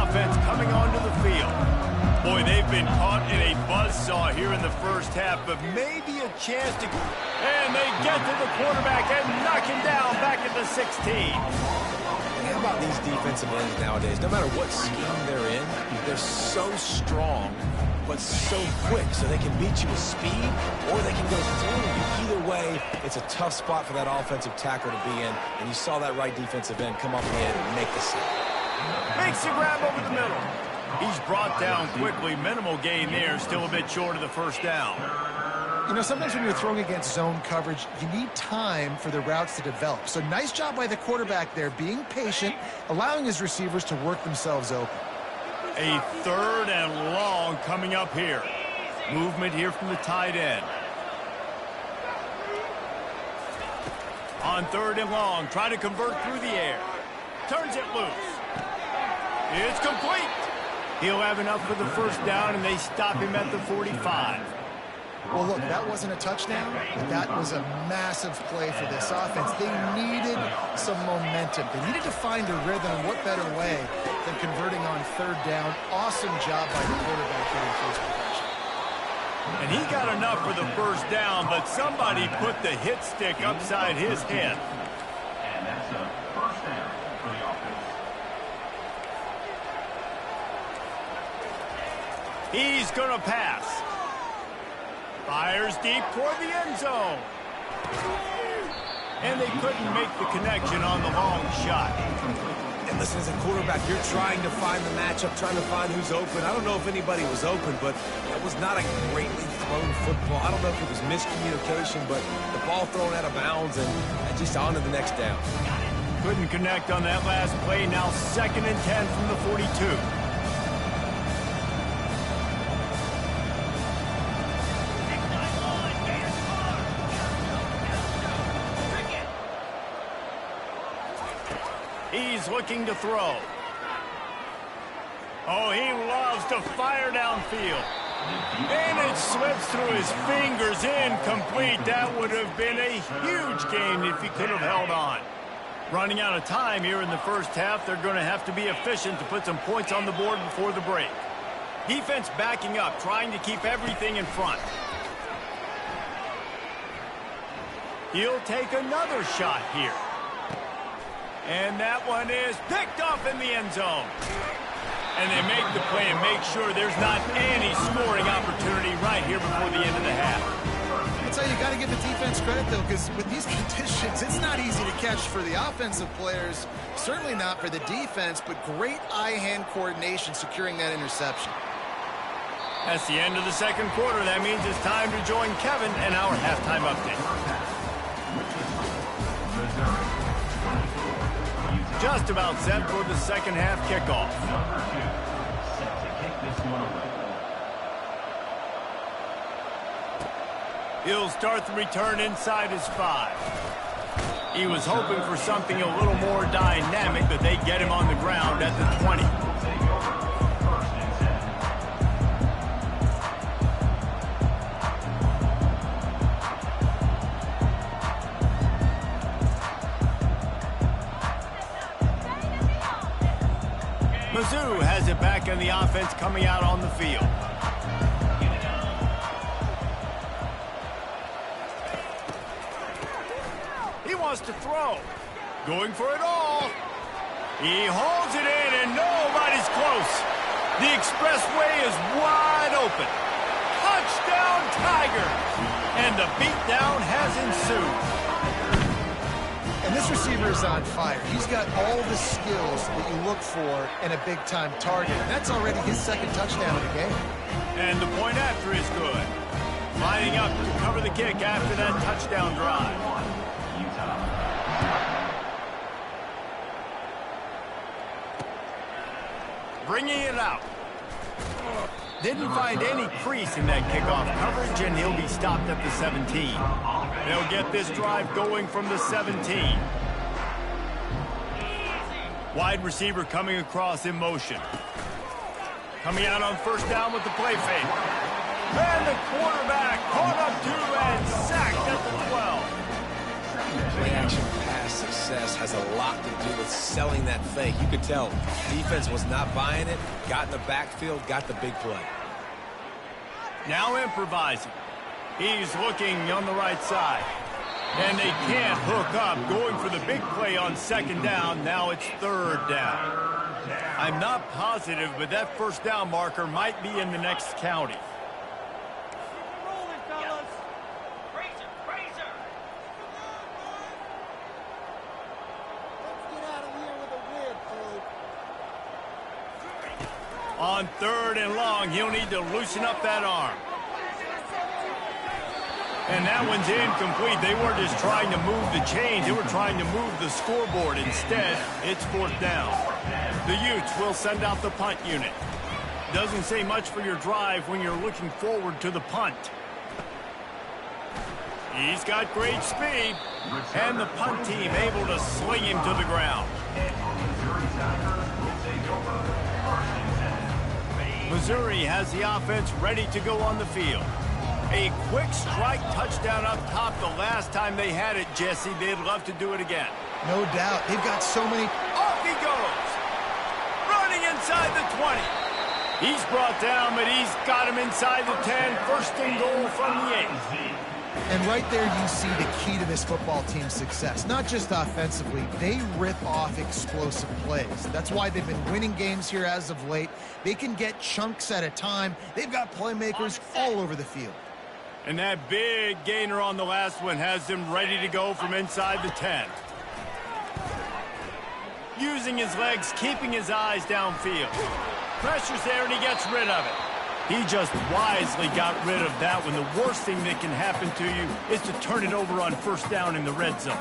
offense coming onto the field. Boy, they've been caught in a buzzsaw here in the first half, but maybe a chance to... And they get to the quarterback and knock him down back at the 16. How about these defensive ends nowadays? No matter what scheme they're in, they're so strong, but so quick, so they can beat you with speed, or they can go through you. Either way, it's a tough spot for that offensive tackle to be in, and you saw that right defensive end come up ahead and make the sack. Makes the grab over the middle. He's brought down quickly. Minimal gain there, still a bit short of the first down. You know, sometimes when you're throwing against zone coverage, you need time for the routes to develop. So nice job by the quarterback there, being patient, allowing his receivers to work themselves open. A 3rd and long coming up here. Movement here from the tight end. On 3rd and long, try to convert through the air. Turns it loose. It's complete. He'll have enough for the first down, and they stop him at the 45. Well, look, that wasn't a touchdown, but that was a massive play for this offense. They needed some momentum. They needed to find a rhythm, and what better way than converting on 3rd down. Awesome job by the quarterback getting first possession. And he got enough for the first down, but somebody put the hit stick upside his head. And that's a first down for the offense. He's going to pass. Fires deep toward the end zone. And they couldn't make the connection on the long shot. And listen, as a quarterback, you're trying to find the matchup, trying to find who's open. I don't know if anybody was open, but that was not a greatly thrown football. I don't know if it was miscommunication, but the ball thrown out of bounds and just on to the next down. Couldn't connect on that last play. Now 2nd and 10 from the 42. He's looking to throw. Oh, he loves to fire downfield. And it slips through his fingers, incomplete. That would have been a huge gain if he could have held on. Running out of time here in the first half, they're going to have to be efficient to put some points on the board before the break. Defense backing up, trying to keep everything in front. He'll take another shot here. And that one is picked off in the end zone. And they make the play and make sure there's not any scoring opportunity right here before the end of the half. That's how you got to give the defense credit, though, because with these conditions, it's not easy to catch for the offensive players, certainly not for the defense, but great eye-hand coordination securing that interception. That's the end of the second quarter. That means it's time to join Kevin and our halftime update. Just about set for the second half kickoff. Set to kick this one away. He'll start the return inside his 5. He was hoping for something a little more dynamic, but they get him on the ground at the 20. Mizzou has it back in the offense coming out on the field. He wants to throw. Going for it all. He holds it in and nobody's close. The expressway is wide open. Touchdown Tigers! And the beatdown has ensued. And this receiver is on fire. He's got all the skills that you look for in a big-time target. And that's already his 2nd touchdown of the game. And the point after is good. Lining up to cover the kick after that touchdown drive. Bringing it out. Didn't find any crease in that kickoff coverage, and he'll be stopped at the 17. They'll get this drive going from the 17. Wide receiver coming across in motion. Coming out on first down with the play fake. And the quarterback caught up to and sacked at the 12. Play action pass success has a lot to do with selling that fake. You could tell defense was not buying it, got in the backfield, got the big play. Now improvising. He's looking on the right side. And they can't hook up, going for the big play on second down. Now it's third down. I'm not positive, but that first down marker might be in the next county. On third and long, he'll need to loosen up that arm. And that one's incomplete. They weren't just trying to move the chains. They were trying to move the scoreboard. Instead, it's fourth down. The Utes will send out the punt unit. Doesn't say much for your drive when you're looking forward to the punt. He's got great speed. And the punt team able to sling him to the ground. Missouri has the offense ready to go on the field. A quick strike touchdown up top the last time they had it, Jesse. They'd love to do it again. No doubt. They've got so many. Off he goes. Running inside the 20. He's brought down, but he's got him inside the 10. First and goal from the 8. And right there you see the key to this football team's success. Not just offensively, they rip off explosive plays. That's why they've been winning games here as of late. They can get chunks at a time. They've got playmakers all over the field. And that big gainer on the last one has him ready to go from inside the 10. Using his legs, keeping his eyes downfield. Pressure's there and he gets rid of it. He just wisely got rid of that one. The worst thing that can happen to you is to turn it over on first down in the red zone.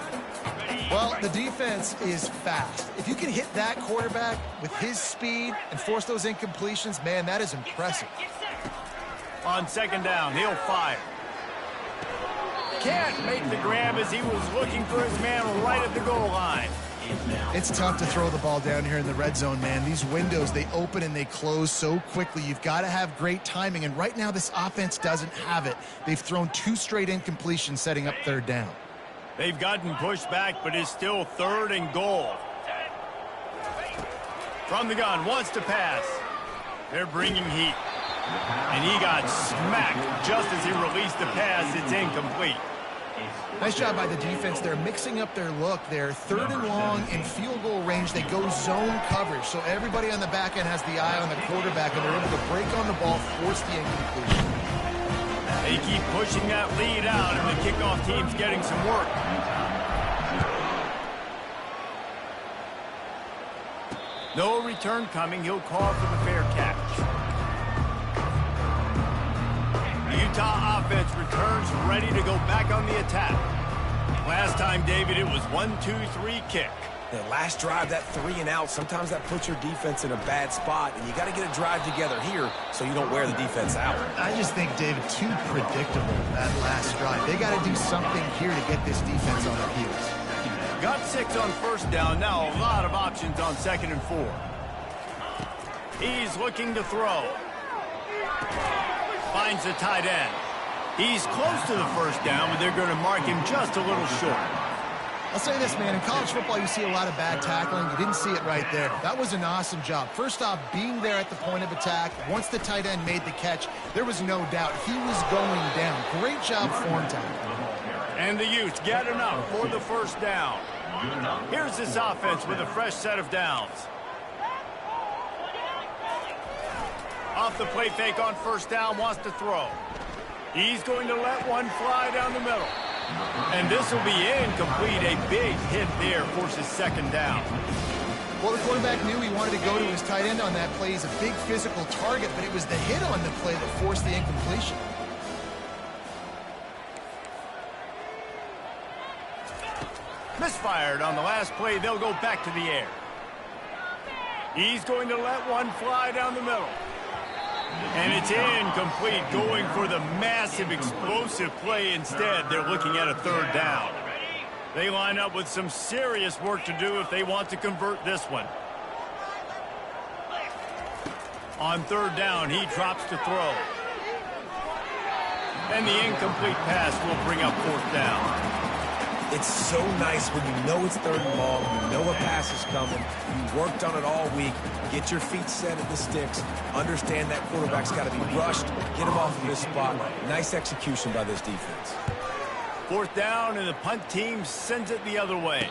Well, the defense is fast. If you can hit that quarterback with his speed and force those incompletions, man, that is impressive. On second down, he'll fire. Can't make the grab as he was looking for his man right at the goal line. It's tough to throw the ball down here in the red zone, man. These windows, they open and they close so quickly. You've got to have great timing, and right now this offense doesn't have it. They've thrown 2 straight incompletions setting up third down. They've gotten pushed back, but it's still third and goal. From the gun, wants to pass. They're bringing heat. And he got smacked just as he released the pass. It's incomplete. Nice job by the defense. They're mixing up their look. They're third and long in field goal range. They go zone coverage. So everybody on the back end has the eye on the quarterback, and they're able to break on the ball, force the incompletion. They keep pushing that lead out, and the kickoff team's getting some work. No return coming. He'll call for the fair catch. The Utah offense returns ready to go back on the attack. Last time, David, it was 1-2-3 kick. The last drive, that 3 and out, sometimes that puts your defense in a bad spot, and you got to get a drive together here so you don't wear the defense out. I just think, David, too predictable, that last drive. They got to do something here to get this defense on their heels. Got 6 on first down. Now a lot of options on second and 4. He's looking to throw. Finds the tight end. He's close to the first down, but they're going to mark him just a little short. I'll say this, man. In college football, you see a lot of bad tackling. You didn't see it right there. That was an awesome job. First off, being there at the point of attack. Once the tight end made the catch, there was no doubt he was going down. Great job form tackling. And the Utes get enough for the first down. Here's this offense with a fresh set of downs. Off the play fake on first down, wants to throw. He's going to let one fly down the middle. And this will be incomplete. A big hit there forces second down. Well, the quarterback knew he wanted to go to his tight end on that play. He's a big physical target, but it was the hit on the play that forced the incompletion. Misfired on the last play. They'll go back to the air. He's going to let one fly down the middle. And it's incomplete, going for the massive explosive play instead. They're looking at a third down. They line up with some serious work to do if they want to convert this one. On third down, he drops to throw. And the incomplete pass will bring up fourth down. It's so nice when you know it's third and long, you know a pass is coming, you worked on it all week, get your feet set at the sticks, understand that quarterback's got to be rushed, get him off of this spot. Nice execution by this defense. Fourth down, and the punt team sends it the other way.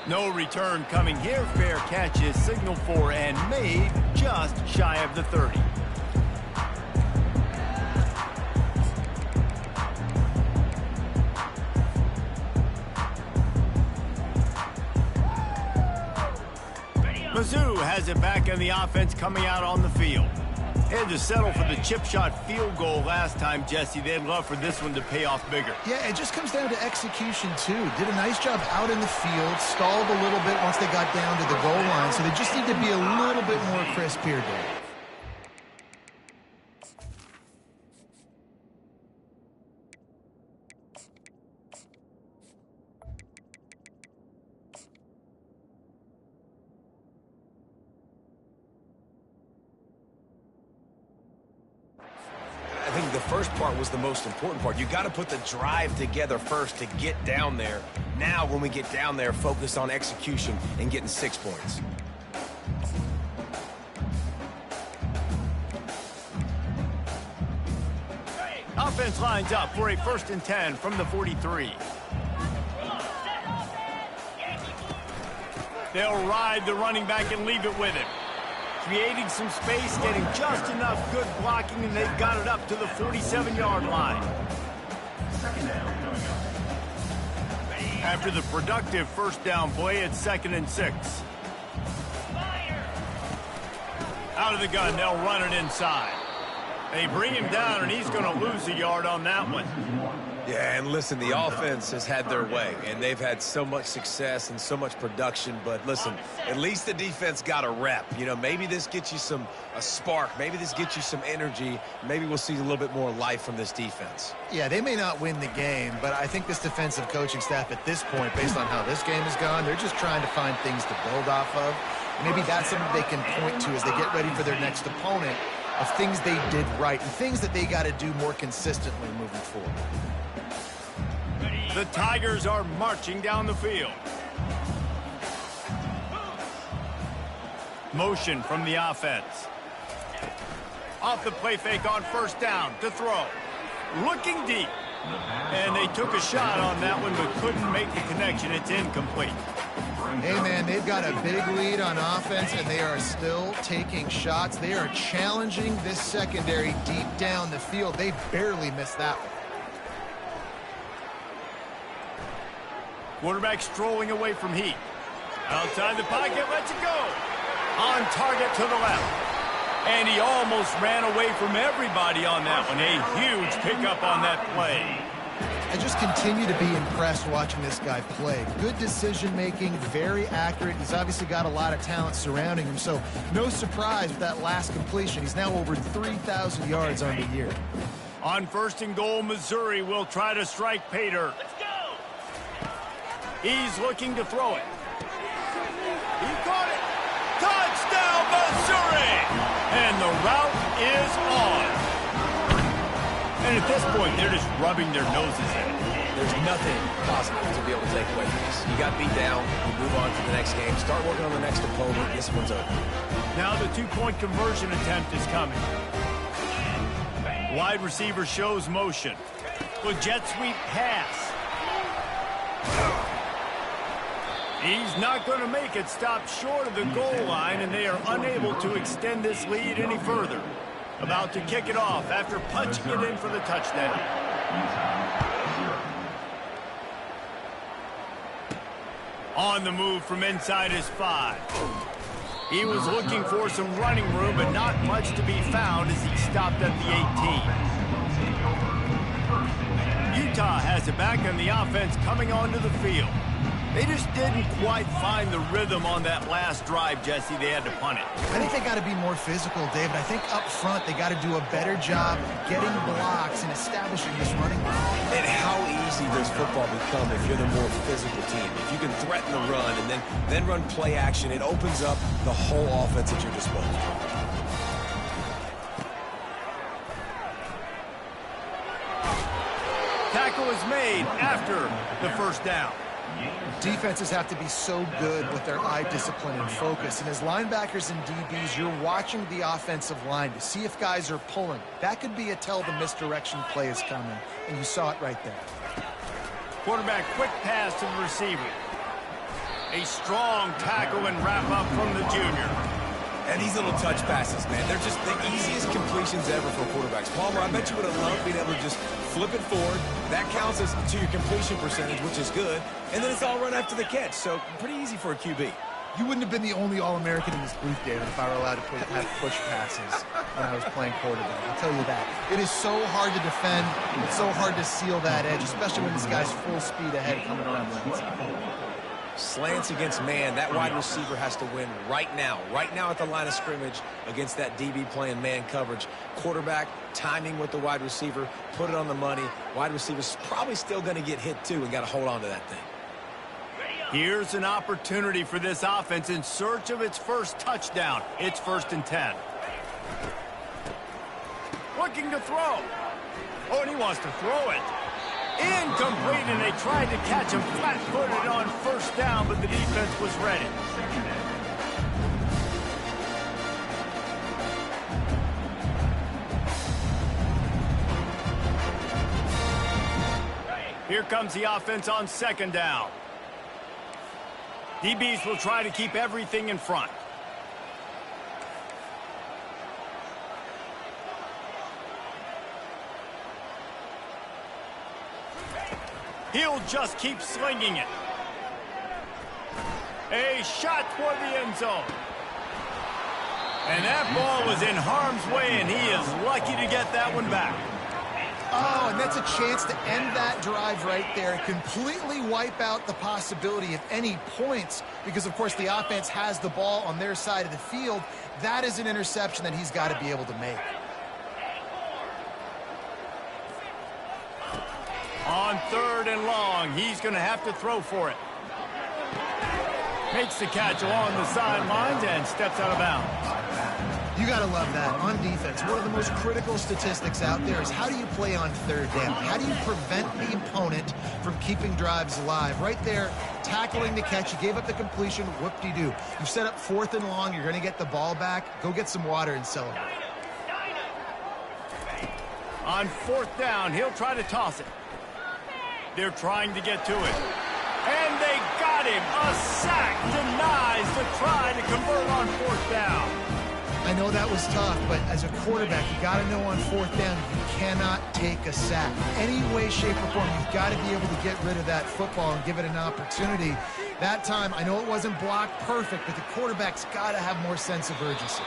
No return coming here. Fair catch is signaled for and made just shy of the 30. Mizzou has it back, and the offense coming out on the field. They had to settle for the chip shot field goal last time, Jesse. They'd love for this one to pay off bigger. Yeah, it just comes down to execution, too. Did a nice job out in the field, stalled a little bit once they got down to the goal line, so they just need to be a little bit more crisp here, Dave. I think the first part was the most important part. You got to put the drive together first to get down there. Now, when we get down there, focus on execution and getting 6 points. Offense lines up for a 1st and 10 from the 43. They'll ride the running back and leave it with him. Creating some space, getting just enough good blocking, and they've got it up to the 47-yard line. After the productive first down play, it's 2nd and 6. Out of the gun, they'll run it inside. They bring him down, and he's going to lose a yard on that one. Yeah, and listen, the offense has had their way, and they've had so much success and so much production. But listen, at least the defense got a rep. You know, maybe this gets you a spark. Maybe this gets you some energy. Maybe we'll see a little bit more life from this defense. Yeah, they may not win the game, but I think this defensive coaching staff at this point, based on how this game has gone, they're just trying to find things to build off of. Maybe that's something they can point to as they get ready for their next opponent, of things they did right and things that they got to do more consistently moving forward. The Tigers are marching down the field. Motion from the offense. Off the play fake on 1st down to throw. Looking deep. And they took a shot on that one but couldn't make the connection. It's incomplete. Hey, man, they've got a big lead on offense, and they are still taking shots. They are challenging this secondary deep down the field. They barely missed that one. Quarterback strolling away from heat. Outside the pocket, lets it go. On target to the left. And he almost ran away from everybody on that one. A huge pickup on that play. I just continue to be impressed watching this guy play. Good decision-making, very accurate. He's obviously got a lot of talent surrounding him, so no surprise with that last completion. He's now over 3,000 yards on the year. On 1st and goal, Missouri will try to strike pay dirt. He's looking to throw it. He caught it. Touchdown, Missouri! And the route is on. And at this point, they're just rubbing their noses in it. There's nothing positive to be able to take away from this. You got beat down, you move on to the next game, start working on the next opponent. This one's over. Now the 2-point conversion attempt is coming. Wide receiver shows motion. With jet sweep pass. He's not going to make it. Stopped short of the goal line, and they are unable to extend this lead any further. About to kick it off after punching it in for the touchdown. On the move from inside his 5. He was looking for some running room, but not much to be found as he stopped at the 18. Utah has it back, and the offense coming onto the field. They just didn't quite find the rhythm on that last drive, Jesse. They had to punt it. I think they got to be more physical, David. I think up front they got to do a better job getting blocks and establishing this running game. And how easy does football become if you're the more physical team? If you can threaten the run and then run play action, it opens up the whole offense at your disposal. Tackle is made made after the first down. Defenses have to be so good with their eye discipline and focus. And as linebackers and DBs, you're watching the offensive line to see if guys are pulling. That could be a tell the misdirection play is coming, and you saw it right there. Quarterback quick pass to the receiver. A strong tackle and wrap up from the junior. And these little touch passes, man, they're just the easiest completions ever for quarterbacks. Palmer, I bet you would have loved being able to just flip it forward. That counts as to your completion percentage, which is good. And then it's all run after the catch, so pretty easy for a QB. You wouldn't have been the only All-American in this booth, David, if I were allowed to have push passes when I was playing quarterback. I'll tell you that. It is so hard to defend. It's so hard to seal that edge, especially when this guy's full speed ahead coming around the inside. Slants against man, that wide receiver has to win right now at the line of scrimmage against that DB playing man coverage. Quarterback, timing with the wide receiver, put it on the money. Wide receiver's probably still going to get hit too and got to hold on to that thing. Here's an opportunity for this offense in search of its first touchdown. It's 1st and 10. Looking to throw. Oh, and he wants to throw it. Incomplete, and they tried to catch him flat-footed on 1st down, but the defense was ready. Here comes the offense on 2nd down. DBs will try to keep everything in front. He'll just keep slinging it. A shot toward the end zone. And that ball was in harm's way, and he is lucky to get that one back. Oh, and that's a chance to end that drive right there. Completely wipe out the possibility of any points because, of course, the offense has the ball on their side of the field. That is an interception that he's got to be able to make. On 3rd and long, he's going to have to throw for it. Makes the catch along the sidelines and steps out of bounds. You got to love that. On defense, one of the most critical statistics out there is how do you play on 3rd down? How do you prevent the opponent from keeping drives alive? Right there, tackling the catch. You gave up the completion. Whoop-de-doo. You set up 4th and long. You're going to get the ball back. Go get some water and celebrate. On 4th down, he'll try to toss it. They're trying to get to it. And they got him. A sack denies the try to convert on 4th down. I know that was tough, but as a quarterback, you got to know on 4th down, you cannot take a sack. Any way, shape, or form, you've got to be able to get rid of that football and give it an opportunity. That time, I know it wasn't blocked perfect, but the quarterback's got to have more sense of urgency.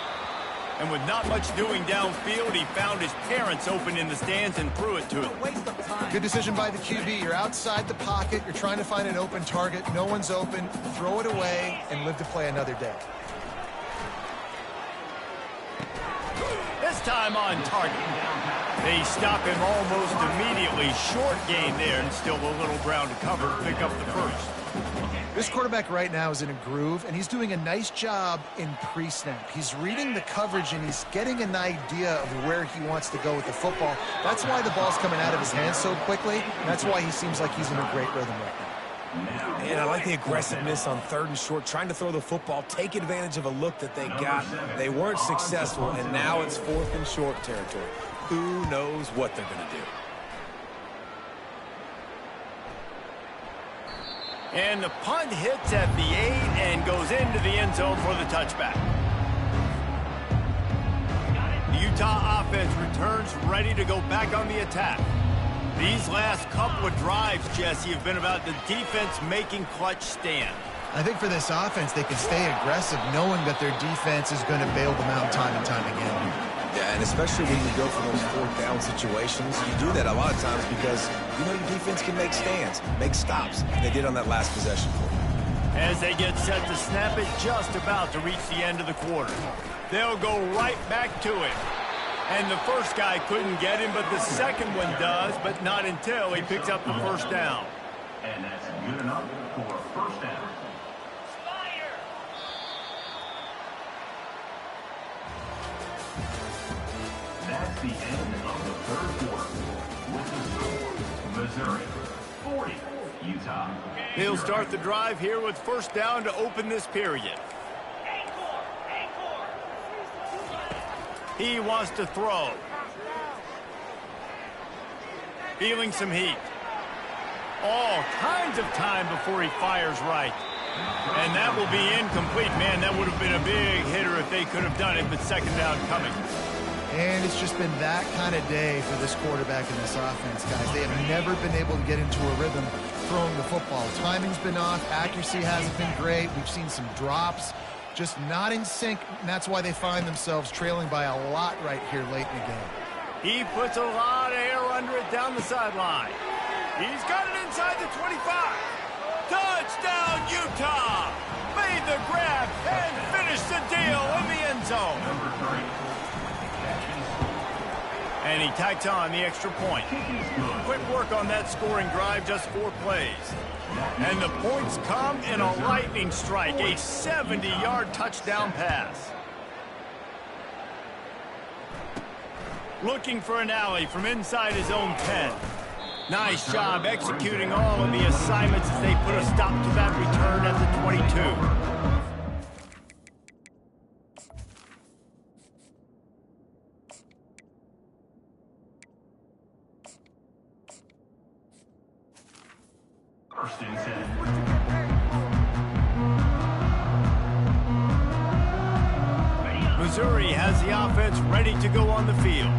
And with not much doing downfield, he found his parents open in the stands and threw it to him. Good decision by the QB. You're outside the pocket. You're trying to find an open target. No one's open. Throw it away and live to play another day. This time on target. They stop him almost immediately. Short gain there and still a little ground to cover to pick up the first. This quarterback right now is in a groove, and he's doing a nice job in pre-snap. He's reading the coverage, and he's getting an idea of where he wants to go with the football. That's why the ball's coming out of his hands so quickly, and that's why he seems like he's in a great rhythm right now. And I like the aggressiveness on 3rd and short, trying to throw the football, take advantage of a look that they got. They weren't successful, and now it's 4th and short territory. Who knows what they're going to do? And the punt hits at the 8 and goes into the end zone for the touchback. The Utah offense returns ready to go back on the attack. These last couple of drives, Jesse, have been about the defense making clutch stand. I think for this offense, they can stay aggressive knowing that their defense is going to bail them out time and time again. Yeah, and especially when you go for those 4th down situations, you do that a lot of times because you know your defense can make stands, make stops. And they did on that last possession for you. As they get set to snap it, just about to reach the end of the quarter. They'll go right back to it. And the first guy couldn't get him, but the second one does, but not until he picks up the 1st down. And that's good enough for 1st down. That's the end of the 3rd quarter. With the score, Missouri 40, Utah. He'll start the drive here with first down to open this period. He wants to throw. Feeling some heat. All kinds of time before he fires right. And that will be incomplete. Man, that would have been a big hitter if they could have done it, but second down coming. And it's just been that kind of day for this quarterback in this offense, guys. They have never been able to get into a rhythm throwing the football. Timing's been off. Accuracy hasn't been great. We've seen some drops. Just not in sync, and that's why they find themselves trailing by a lot right here late in the game. He puts a lot of air under it down the sideline. He's got it inside the 25. Touchdown, Utah! Made the grab and finished the deal in the end zone. And he tacks on the extra point. Quick work on that scoring drive, just 4 plays. And the points come in a lightning strike, a 70-yard touchdown pass. Looking for an alley from inside his own 10. Nice job executing all of the assignments as they put a stop to that return at the 22. First and 10. Missouri has the offense ready to go on the field.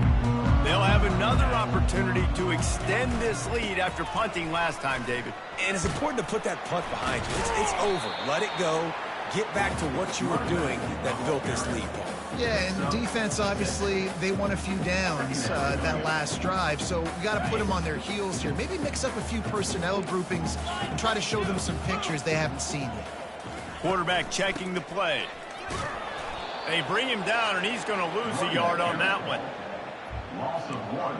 They'll have another opportunity to extend this lead after punting last time, David. And it's important to put that punt behind you. It's over. Let it go. Get back to what you were doing that built this lead, Paul. Yeah, and defense, obviously, they won a few downs that last drive, so we got to put them on their heels here. Maybe mix up a few personnel groupings and try to show them some pictures they haven't seen yet. Quarterback checking the play. They bring him down, and he's going to lose a yard on that one. Loss of 1.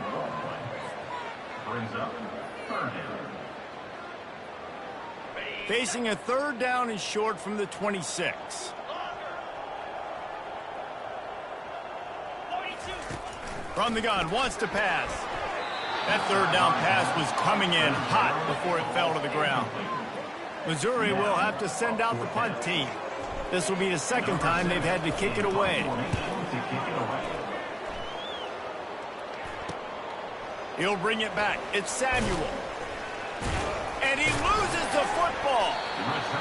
Brings up third down. Facing a third down and short from the 26. From the gun, wants to pass. That third down pass was coming in hot before it fell to the ground. Missouri will have to send out the punt team. This will be the second time they've had to kick it away. He'll bring it back. It's Samuel. And he loses the football.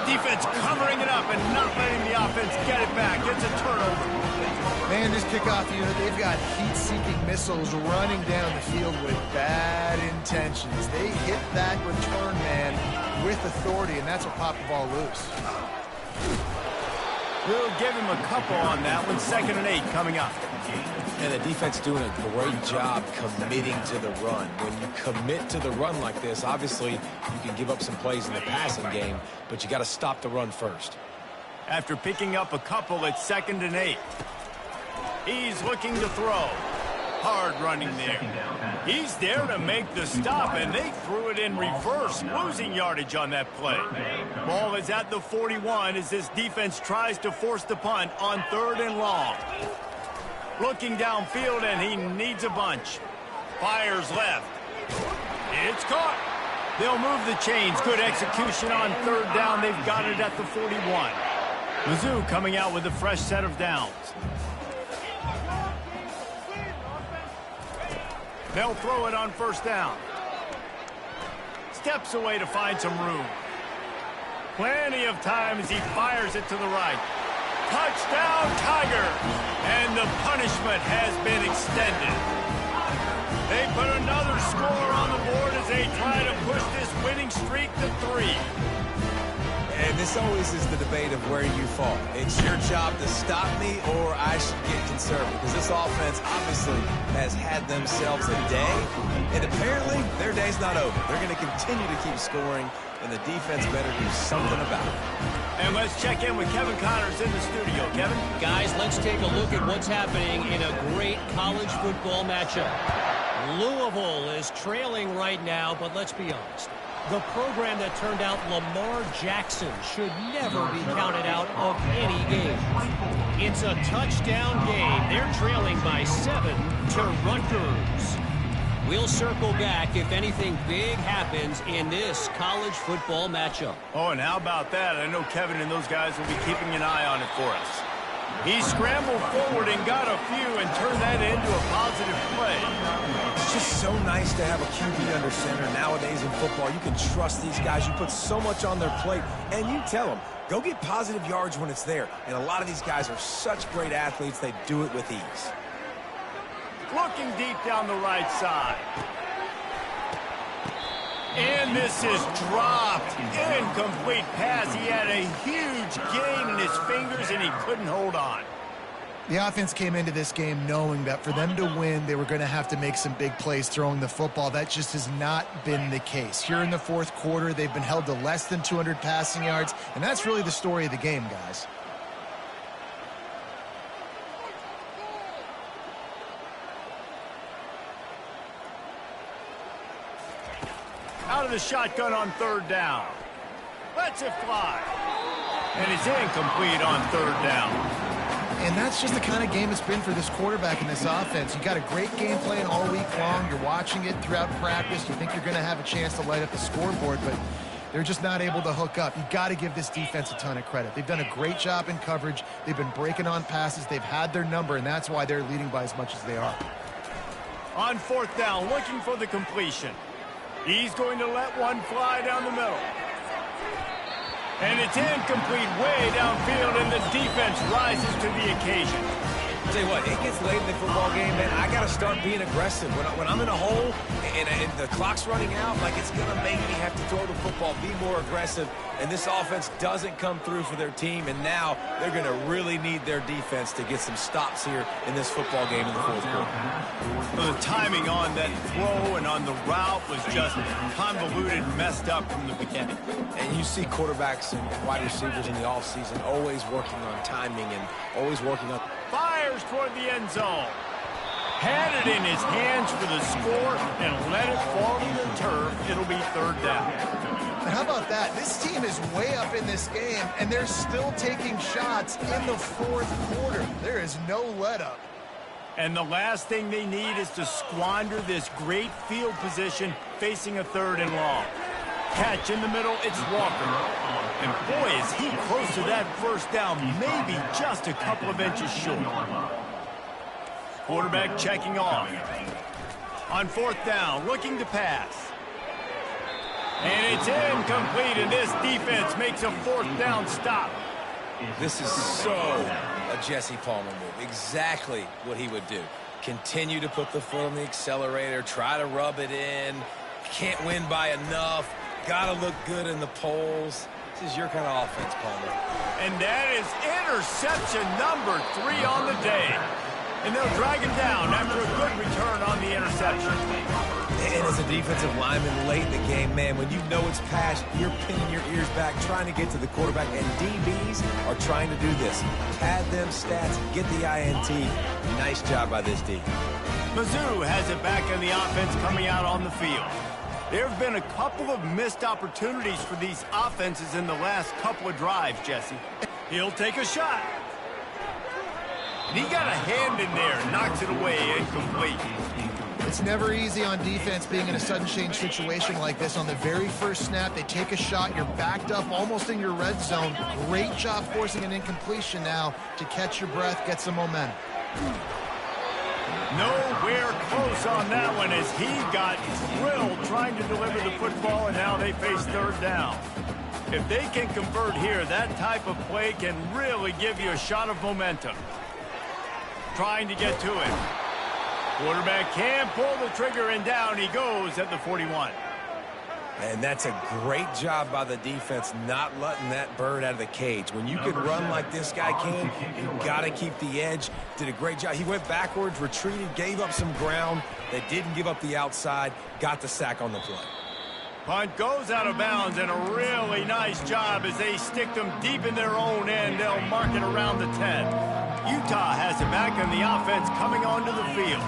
Defense covering it up and not letting the offense get it back. It's a turnover. Man, this kickoff unit, they've got heat-seeking missiles running down the field with bad intentions. They hit that return man with authority, and that's what popped the ball loose. We'll give him a couple on that one. 2nd and 8 coming up. And the defense doing a great job committing to the run. When you commit to the run like this, obviously you can give up some plays in the passing game, but you got to stop the run first. After picking up a couple, it's 2nd and 8. He's looking to throw. Hard running there. He's there to make the stop, and they threw it in reverse, losing yardage on that play. Ball is at the 41 as this defense tries to force the punt on 3rd and long. Looking downfield, and he needs a bunch. Fires left. It's caught. They'll move the chains. Good execution on 3rd down. They've got it at the 41. Mizzou coming out with a fresh set of downs. They'll throw it on 1st down. Steps away to find some room. Plenty of time as he fires it to the right. Touchdown, Tigers! And the punishment has been extended. They put another score on the board as they try to push this winning streak to 3. And this always is the debate of where you fall. It's your job to stop me, or I should get conservative. Because this offense obviously has had themselves a day, and apparently their day's not over. They're going to continue to keep scoring, and the defense better do something about it. And let's check in with Kevin Connors in the studio. Kevin? Guys, let's take a look at what's happening in a great college football matchup. Louisville is trailing right now, but let's be honest. The program that turned out Lamar Jackson should never be counted out of any game. It's a touchdown game. They're trailing by 7 to Rutgers. We'll circle back if anything big happens in this college football matchup. Oh, and how about that? I know Kevin and those guys will be keeping an eye on it for us. He scrambled forward and got a few and turned that into a positive play. It's just so nice to have a QB under center nowadays in football. You can trust these guys. You put so much on their plate, and you tell them, go get positive yards when it's there. And a lot of these guys are such great athletes, they do it with ease. Looking deep down the right side. And this is dropped. Incomplete pass. He had a huge gain in his fingers, and he couldn't hold on. The offense came into this game knowing that for them to win, they were going to have to make some big plays throwing the football. That just has not been the case. Here in the fourth quarter, they've been held to less than 200 passing yards, and that's really the story of the game, guys. Out of the shotgun on third down. Lets it fly. And it's incomplete on third down. And that's just the kind of game it's been for this quarterback in this offense. You got a great game plan all week long. You're watching it throughout practice. You think you're going to have a chance to light up the scoreboard, but they're just not able to hook up. You got to give this defense a ton of credit. They've done a great job in coverage. They've been breaking on passes. They've had their number, and that's why they're leading by as much as they are. On fourth down, looking for the completion. He's going to let one fly down the middle. And it's incomplete way downfield, and the defense rises to the occasion. I'll tell you what, it gets late in the football game, man. I got to start being aggressive. When I'm in a hole and the clock's running out, like, it's going to make me have to throw the football, be more aggressive. And this offense doesn't come through for their team, and now they're going to really need their defense to get some stops here in this football game in the fourth quarter. The timing on that throw and on the route was just convoluted, messed up from the beginning. And you see quarterbacks and wide receivers in the offseason always working on timing and always working on... Fires toward the end zone. Had it in his hands for the score and let it fall to the turf. It'll be third down. And how about that? This team is way up in this game, and they're still taking shots in the fourth quarter. There is no let-up. And the last thing they need is to squander this great field position facing a third and long. Catch in the middle, it's Walker. And boy, is he close to that first down, maybe just a couple of inches short. Quarterback checking off. On fourth down, looking to pass. And it's incomplete, and this defense makes a fourth down stop. This is so a Jesse Palmer move. Exactly what he would do. Continue to put the foot on the accelerator, try to rub it in. Can't win by enough. Got to look good in the polls. This is your kind of offense, Palmer. And that is interception number 3 on the day. And they'll drag him down after a good return on the interception. And as a defensive lineman late in the game, man, when you know it's past, you're pinning your ears back, trying to get to the quarterback, and DBs are trying to do this. Pad them stats, get the INT. Nice job by this D. Mizzou has it back in the offense coming out on the field. There have been a couple of missed opportunities for these offenses in the last couple of drives, Jesse. He'll take a shot. And he got a hand in there, knocks it away, incomplete. It's never easy on defense being in a sudden change situation like this. On the very first snap, they take a shot. You're backed up almost in your red zone. Great job forcing an incompletion now to catch your breath, get some momentum. Nowhere close on that one as he got drilled trying to deliver the football, and now they face third down. If they can convert here, that type of play can really give you a shot of momentum. Trying to get to it. Quarterback can pull the trigger, and down he goes at the 41. And that's a great job by the defense not letting that bird out of the cage. When you can run like this guy can, you got to keep the edge. Did a great job. He went backwards, retreated, gave up some ground. They didn't give up the outside, got the sack on the play. Punt goes out of bounds, and a really nice job as they stick them deep in their own end. They'll mark it around the 10. Utah has it back on the offense coming onto the field.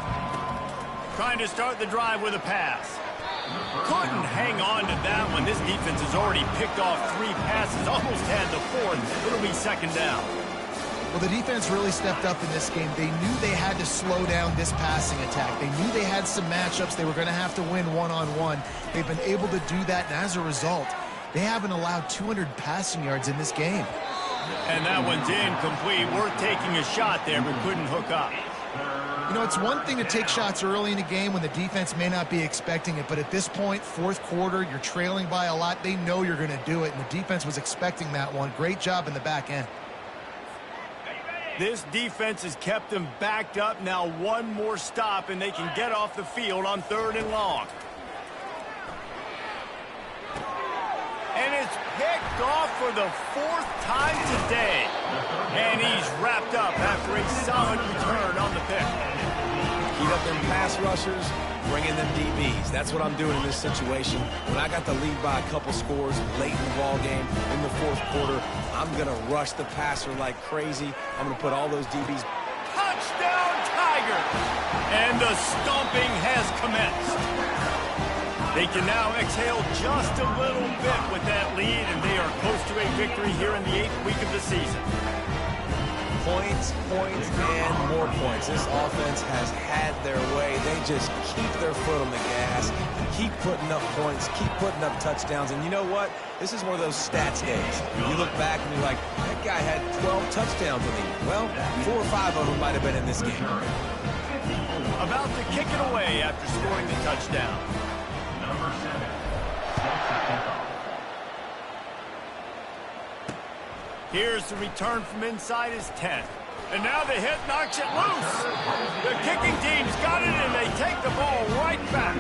Trying to start the drive with a pass. Couldn't hang on to that one. This defense has already picked off 3 passes, almost had the 4th. It'll be second down. Well, the defense really stepped up in this game. They knew they had to slow down this passing attack. They knew they had some matchups they were going to have to win one-on-one. They've been able to do that, and as a result, they haven't allowed 200 passing yards in this game. And that one's incomplete. Worth taking a shot there, but couldn't hook up. You know, it's one thing to take shots early in a game when the defense may not be expecting it, but at this point, fourth quarter, you're trailing by a lot. They know you're going to do it, and the defense was expecting that one. Great job in the back end. This defense has kept them backed up. Now one more stop, and they can get off the field on 3rd and long. And it's picked off for the 4th time today. And he's wrapped up after a solid return on the pick. Keep up them pass rushers, bring in them DBs. That's what I'm doing in this situation. When I got the lead by a couple scores late in the ball game in the 4th quarter, I'm going to rush the passer like crazy. I'm going to put all those DBs. Touchdown, Tiger! And the stomping has commenced. They can now exhale just a little bit with that lead, and they are close to a victory here in the 8th week of the season. Points, and more points. This offense has had their way. They just keep their foot on the gas, keep putting up points, keep putting up touchdowns. And you know what? This is one of those stats days. You look back and you're like, that guy had 12 touchdowns in the year. Well, 4 or 5 of them might have been in this game. About to kick it away after scoring the touchdown. Number 7. Here's the return from inside his 10. And now the hit knocks it loose. The kicking team's got it, and they take the ball right back.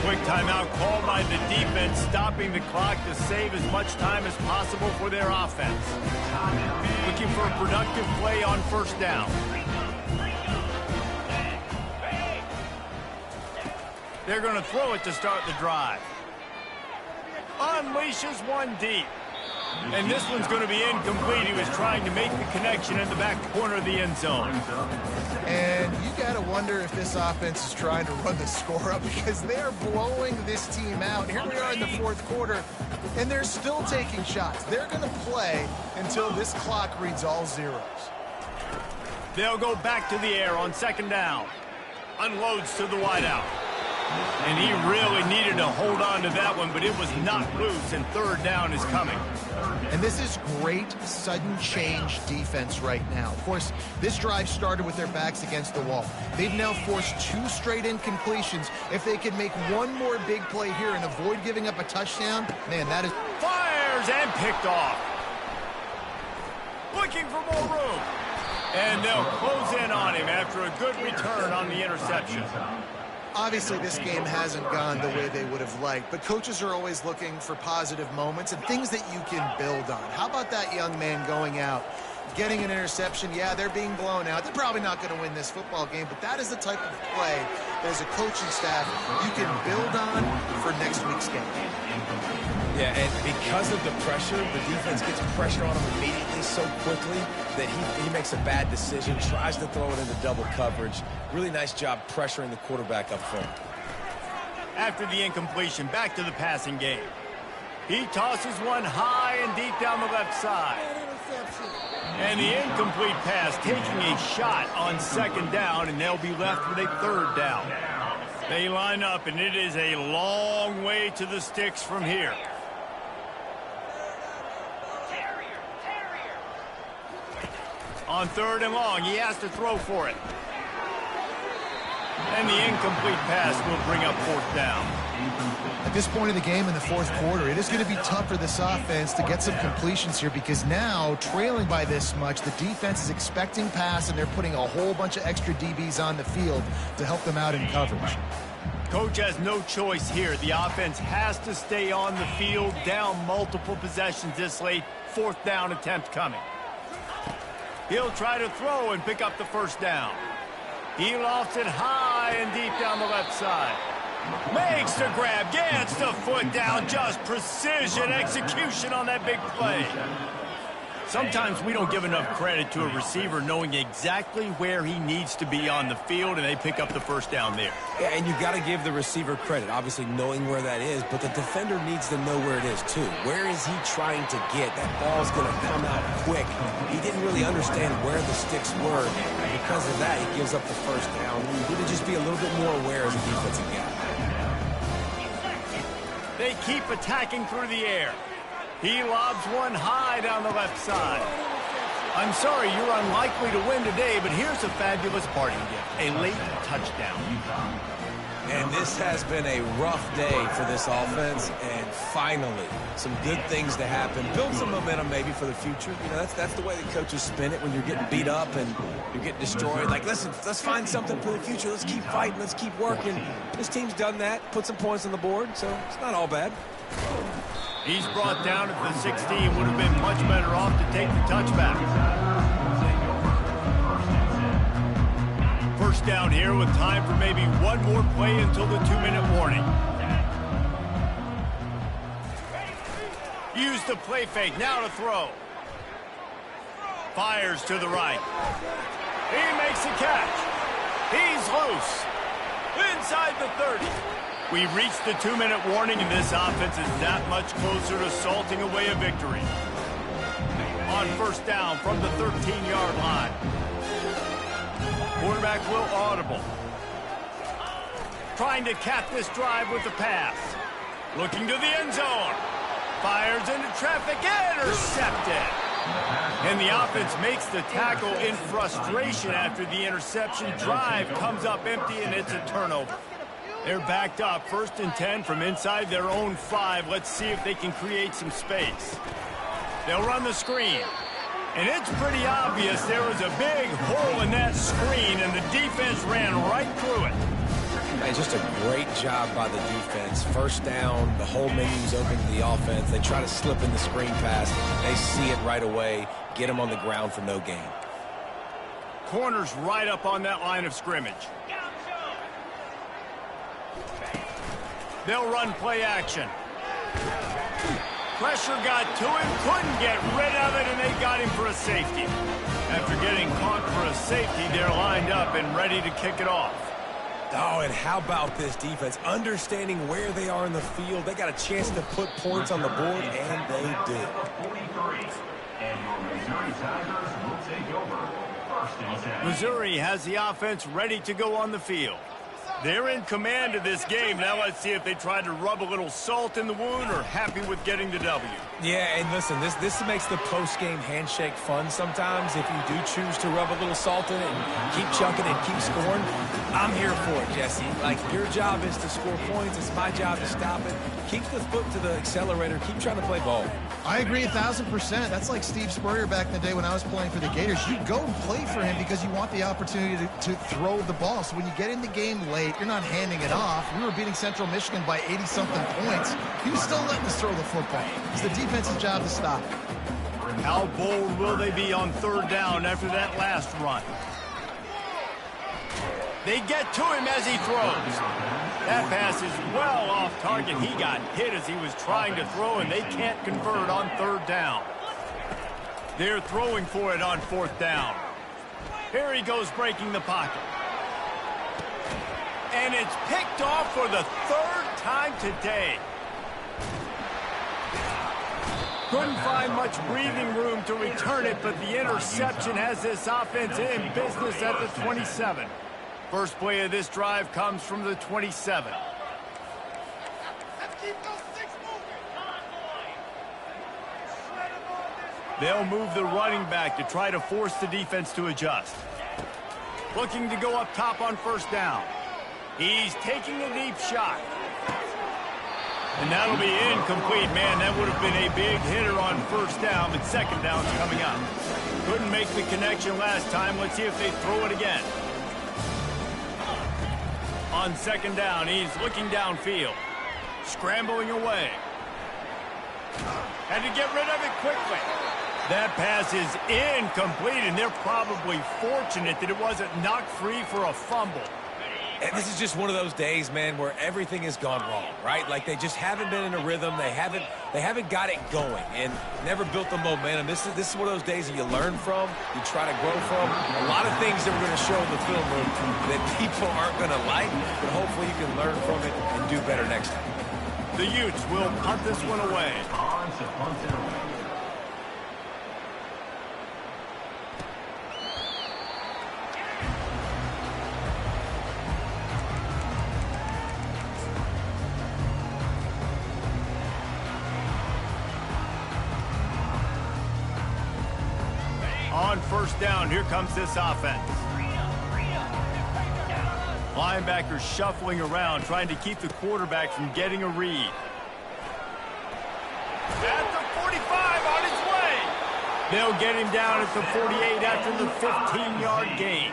Quick timeout called by the defense, stopping the clock to save as much time as possible for their offense. Looking for a productive play on 1st down. They're going to throw it to start the drive. Unleashes one deep. And this one's going to be incomplete. He was trying to make the connection in the back corner of the end zone. And you got to wonder if this offense is trying to run the score up, because they're blowing this team out. Here we are in the 4th quarter, and they're still taking shots. They're going to play until this clock reads all zeros. They'll go back to the air on 2nd down. Unloads to the wideout. And he really needed to hold on to that one, but it was knocked loose, and 3rd down is coming. And this is great sudden change defense right now. Of course, this drive started with their backs against the wall. They've now forced 2 straight incompletions. If they can make one more big play here and avoid giving up a touchdown, man, that is... Fires and picked off. Looking for more room. And they'll close in on him after a good return on the interception. Obviously, this game hasn't gone the way they would have liked, but coaches are always looking for positive moments and things that you can build on. How about that young man going out, getting an interception? Yeah, they're being blown out. They're probably not going to win this football game, but that is the type of play that as a coaching staff you can build on for next week's game. Yeah, and because of the pressure, the defense gets pressure on him immediately so quickly that he makes a bad decision, tries to throw it into double coverage. Really nice job pressuring the quarterback up front. After the incompletion, back to the passing game. He tosses one high and deep down the left side. And the incomplete pass taking a shot on 2nd down, and they'll be left with a 3rd down. They line up, and it is a long way to the sticks from here. On 3rd and long, he has to throw for it. And the incomplete pass will bring up 4th down. At this point in the game in the 4th quarter, it is going to be tough for this offense to get some completions here, because now, trailing by this much, the defense is expecting pass, and they're putting a whole bunch of extra DBs on the field to help them out in coverage. Coach has no choice here. The offense has to stay on the field, down multiple possessions this late. 4th down attempt coming. He'll try to throw and pick up the 1st down. He lofts it high and deep down the left side. Makes the grab, gets the foot down, just precision execution on that big play. Sometimes we don't give enough credit to a receiver knowing exactly where he needs to be on the field, and they pick up the first down there. Yeah, and you've got to give the receiver credit, obviously knowing where that is, but the defender needs to know where it is too. Where is he trying to get? That ball's going to come out quick. He didn't really understand where the sticks were, and because of that, he gives up the first down. He need to just be a little bit more aware as a defensive guy. They keep attacking through the air. He lobs one high down the left side. I'm sorry, you're unlikely to win today, but here's a fabulous parting gift, a late touchdown. And this has been a rough day for this offense, and finally, some good things to happen. Build some momentum maybe for the future. You know, that's the way the coaches spin it when you're getting beat up and you're getting destroyed. Like, listen, let's find something for the future. Let's keep fighting. Let's keep working. This team's done that, put some points on the board, so it's not all bad. He's brought down at the 16. Would have been much better off to take the touchback. First down here with time for maybe one more play until the 2-minute warning. Use the play fake. Now to throw. Fires to the right. He makes a catch. He's loose. Inside the 30. We've reached the 2-minute warning, and this offense is that much closer to salting away a victory. On first down from the 13-yard line. Quarterback will audible. Trying to cap this drive with the pass. Looking to the end zone. Fires into traffic. Intercepted. And the offense makes the tackle in frustration after the interception. Drive comes up empty, and it's a turnover. They're backed up, 1st and 10 from inside their own 5. Let's see if they can create some space. They'll run the screen. And it's pretty obvious there was a big hole in that screen, and the defense ran right through it. Man, just a great job by the defense. First down, the whole menu's open to the offense. They try to slip in the screen pass. They see it right away, get them on the ground for no gain. Corners right up on that line of scrimmage. They'll run play action. Pressure got to him, couldn't get rid of it, and they got him for a safety. After getting caught for a safety, they're lined up and ready to kick it off. Oh, and how about this defense? Understanding where they are in the field. They got a chance to put points on the board, and they did. 43. And your Missouri Tigers will take over. 1st and 10. Missouri has the offense ready to go on the field. They're in command of this game. Now let's see if they try to rub a little salt in the wound or happy with getting the W. Yeah, and listen, this makes the post-game handshake fun sometimes. If you do choose to rub a little salt in it and keep chucking and keep scoring, I'm here for it, Jesse. Like, your job is to score points. It's my job to stop it. Keep the foot to the accelerator. Keep trying to play ball. I agree 1,000%. That's like Steve Spurrier back in the day when I was playing for the Gators. You go and play for him because you want the opportunity to throw the ball. So when you get in the game late, you're not handing it off. We were beating Central Michigan by 80-something points. He was still letting us throw the football. It's the defense's job to stop it. How bold will they be on 3rd down after that last run? They get to him as he throws. That pass is well off target. He got hit as he was trying to throw, and they can't convert on 3rd down. They're throwing for it on 4th down. Here he goes breaking the pocket. And it's picked off for the 3rd time today. Couldn't find much breathing room to return it, but the interception has this offense in business at the 27. First play of this drive comes from the 27. They'll move the running back to try to force the defense to adjust. Looking to go up top on 1st down. He's taking a deep shot. And that'll be incomplete. Man, that would have been a big hitter on 1st down, but 2nd down's coming up. Couldn't make the connection last time. Let's see if they throw it again. On 2nd down, he's looking downfield. Scrambling away. Had to get rid of it quickly. That pass is incomplete, and they're probably fortunate that it wasn't knocked free for a fumble. And this is just one of those days, man, where everything has gone wrong, right? Like they just haven't been in a rhythm. They haven't got it going and never built the momentum. This is one of those days that you learn from, you try to grow from. A lot of things that we're going to show in the film room that people aren't going to like, but hopefully you can learn from it and do better next time. The Utes will punt this one away. On to punt it away. On first down, here comes this offense. Linebackers shuffling around, trying to keep the quarterback from getting a read. At the 45, on his way. They'll get him down at the 48 after the 15-yard gain.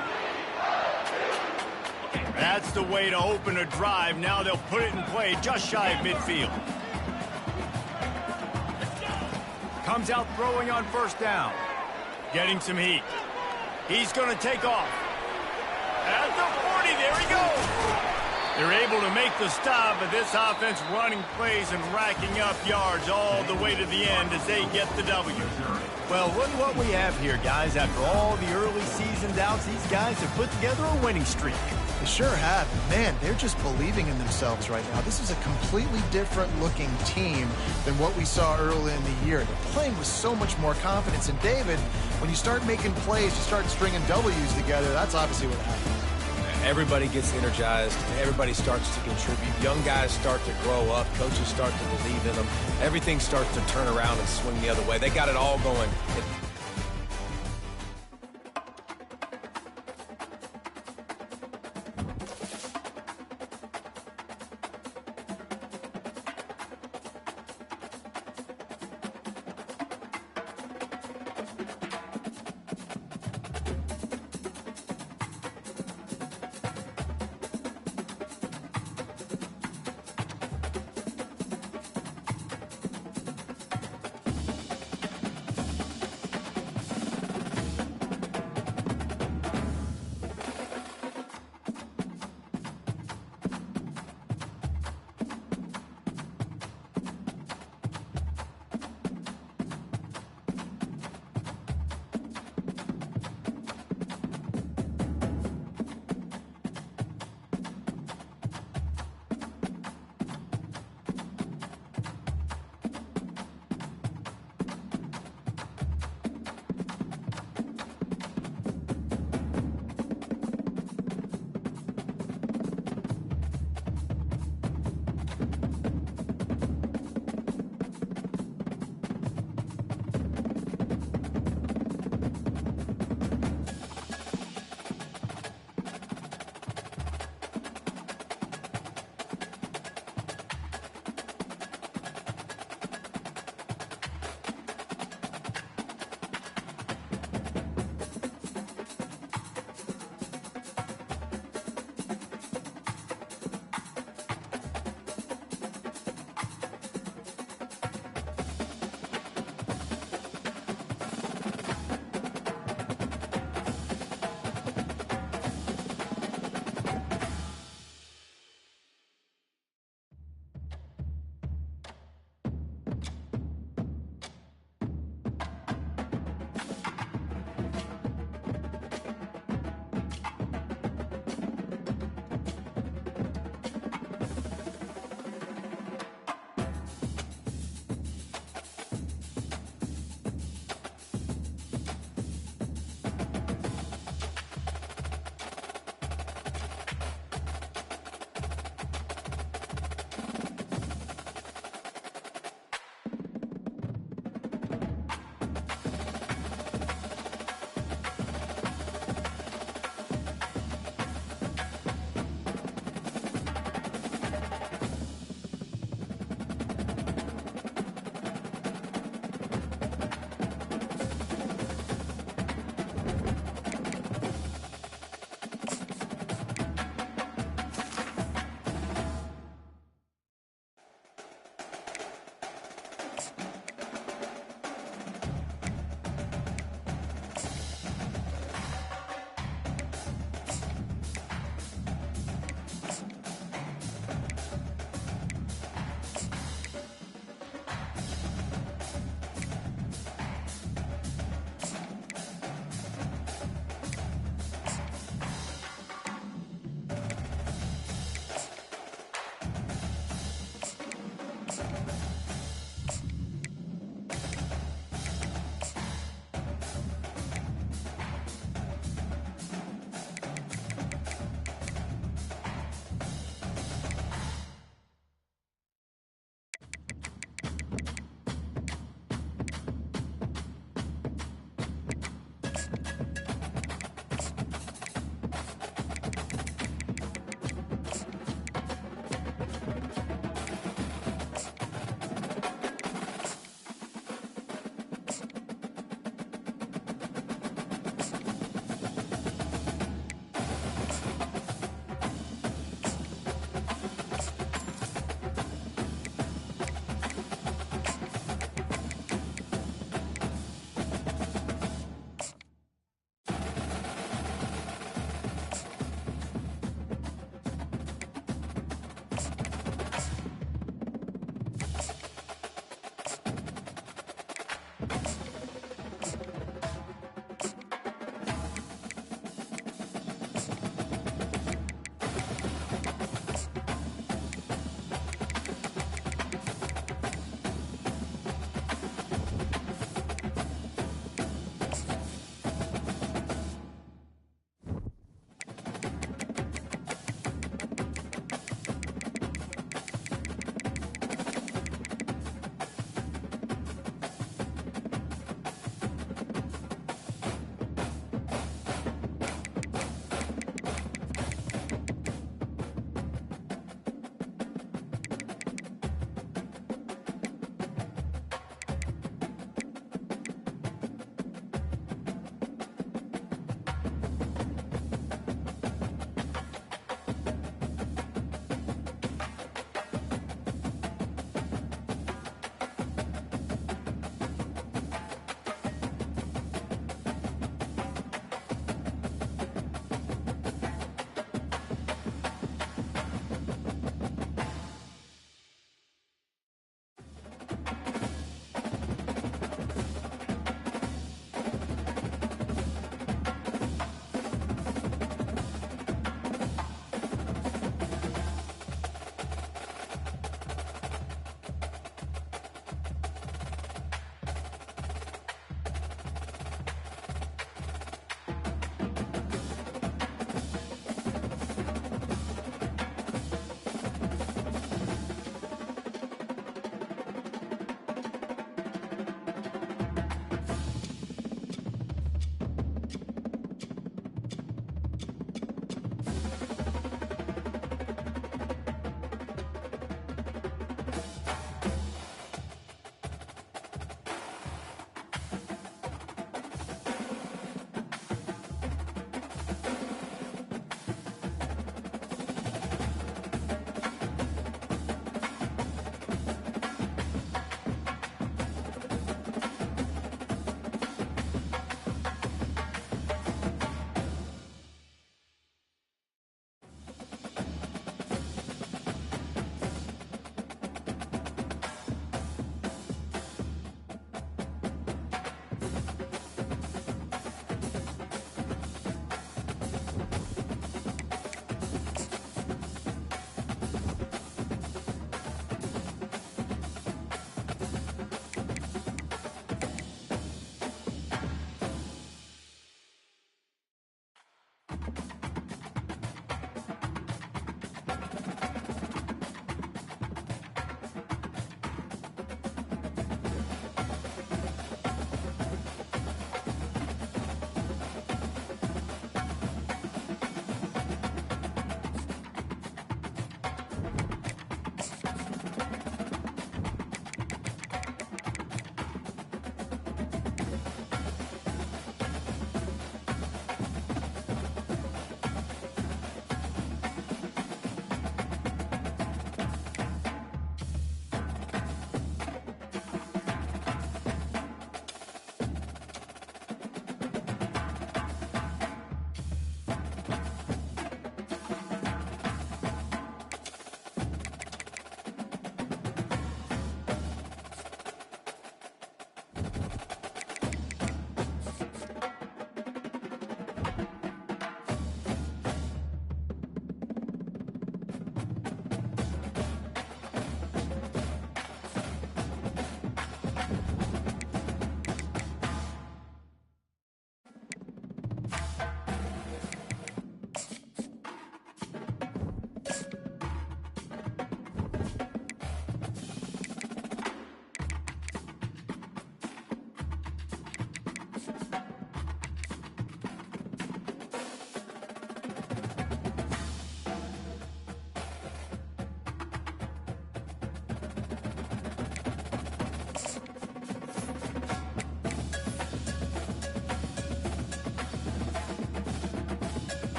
That's the way to open a drive. Now they'll put it in play just shy of midfield. Comes out throwing on first down. Getting some heat. He's going to take off. At the 40, there he goes. They're able to make the stop, but this offense running plays and racking up yards all the way to the end as they get the W. Well, look what we have here, guys. After all the early season doubts, these guys have put together a winning streak. They sure have. Man, they're just believing in themselves right now. This is a completely different looking team than what we saw early in the year. They're playing with so much more confidence. And David, when you start making plays, you start stringing W's together, that's obviously what happens. Everybody gets energized. Everybody starts to contribute. Young guys start to grow up. Coaches start to believe in them. Everything starts to turn around and swing the other way. They got it all going.